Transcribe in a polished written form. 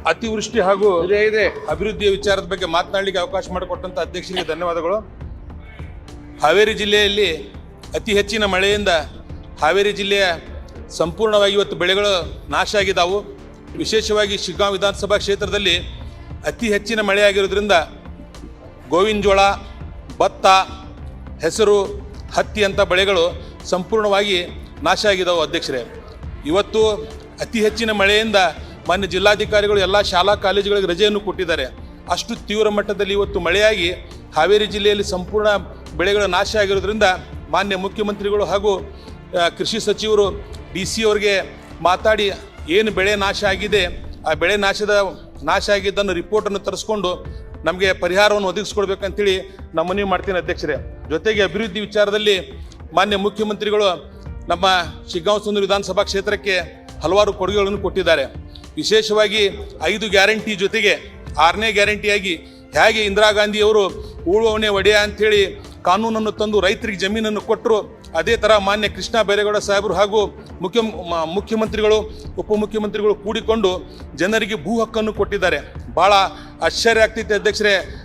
ಅತಿವೃಷ್ಟಿ ಹಾಗೂ ಅಭಿವೃದ್ಧಿಯ ವಿಚಾರದ ಬಗ್ಗೆ ಮಾತನಾಡಲಿಕ್ಕೆ ಅವಕಾಶ ಮಾಡಿಕೊಟ್ಟಂತ ಅಧ್ಯಕ್ಷರಿಗೆ ಧನ್ಯವಾದಗಳು. ಹಾವೇರಿ ಜಿಲ್ಲೆಯಲ್ಲಿ ಅತಿ ಹೆಚ್ಚಿನ ಮಳೆಯಿಂದ ಹಾವೇರಿ ಜಿಲ್ಲೆಯ ಸಂಪೂರ್ಣವಾಗಿ ಇವತ್ತು ಬೆಳೆಗಳು ನಾಶ ಆಗಿದ್ದಾವು. ವಿಶೇಷವಾಗಿ ಶಿಗ್ಗಾಂವ್ ವಿಧಾನಸಭಾ ಕ್ಷೇತ್ರದಲ್ಲಿ ಅತಿ ಹೆಚ್ಚಿನ ಮಳೆಯಾಗಿರೋದ್ರಿಂದ ಗೋವಿನ ಜೋಳ, ಭತ್ತ, ಹೆಸರು, ಹತ್ತಿ ಅಂತ ಬೆಳೆಗಳು ಸಂಪೂರ್ಣವಾಗಿ ನಾಶ ಆಗಿದ್ದಾವೆ. ಅಧ್ಯಕ್ಷರೇ, ಇವತ್ತು ಅತಿ ಹೆಚ್ಚಿನ ಮಳೆಯಿಂದ ಮಾನ್ಯ ಜಿಲ್ಲಾಧಿಕಾರಿಗಳು ಎಲ್ಲ ಶಾಲಾ ಕಾಲೇಜುಗಳಿಗೆ ರಜೆಯನ್ನು ಕೊಟ್ಟಿದ್ದಾರೆ. ಅಷ್ಟು ತೀವ್ರ ಮಟ್ಟದಲ್ಲಿ ಇವತ್ತು ಮಳೆಯಾಗಿ ಹಾವೇರಿ ಜಿಲ್ಲೆಯಲ್ಲಿ ಸಂಪೂರ್ಣ ಬೆಳೆಗಳು ನಾಶ ಆಗಿರೋದ್ರಿಂದ ಮಾನ್ಯ ಮುಖ್ಯಮಂತ್ರಿಗಳು ಹಾಗೂ ಕೃಷಿ ಸಚಿವರು DC ಅವರಿಗೆ ಮಾತಾಡಿ ಏನು ಬೆಳೆ ನಾಶ ಆಗಿದೆ ಆ ಬೆಳೆ ನಾಶ ಆಗಿದ್ದನ್ನು ರಿಪೋರ್ಟನ್ನು ತರಿಸ್ಕೊಂಡು ನಮಗೆ ಪರಿಹಾರವನ್ನು ಒದಗಿಸ್ಕೊಡ್ಬೇಕಂತೇಳಿ ನಾನು ಮನವಿ ಮಾಡ್ತೀನಿ ಅಧ್ಯಕ್ಷರೇ. ಜೊತೆಗೆ ಅಭಿವೃದ್ಧಿ ವಿಚಾರದಲ್ಲಿ ಮಾನ್ಯ ಮುಖ್ಯಮಂತ್ರಿಗಳು ನಮ್ಮ ಶಿಗ್ಗಾಂವ್ ಸುಂದರ ವಿಧಾನಸಭಾ ಕ್ಷೇತ್ರಕ್ಕೆ ಹಲವಾರು ಕೊಡುಗೆಗಳನ್ನು ಕೊಟ್ಟಿದ್ದಾರೆ. ವಿಶೇಷವಾಗಿ 5 ಗ್ಯಾರಂಟಿ ಜೊತೆಗೆ 6ನೇ ಗ್ಯಾರಂಟಿಯಾಗಿ ಹೇಗೆ ಇಂದಿರಾ ಗಾಂಧಿಯವರು ಉಳುವವನೇ ಒಡೆಯ ಅಂಥೇಳಿ ಕಾನೂನನ್ನು ತಂದು ರೈತರಿಗೆ ಜಮೀನನ್ನು ಕೊಟ್ಟರು, ಅದೇ ಥರ ಮಾನ್ಯ ಕೃಷ್ಣ ಬೈರೇಗೌಡ ಸಾಹೇಬರು ಹಾಗೂ ಮುಖ್ಯಮಂತ್ರಿಗಳು ಉಪಮುಖ್ಯಮಂತ್ರಿಗಳು ಕೂಡಿಕೊಂಡು ಜನರಿಗೆ ಭೂ ಹಕ್ಕನ್ನು ಕೊಟ್ಟಿದ್ದಾರೆ. ಭಾಳ ಆಶ್ಚರ್ಯ ಆಗ್ತೈತೆ ಅಧ್ಯಕ್ಷರೇ.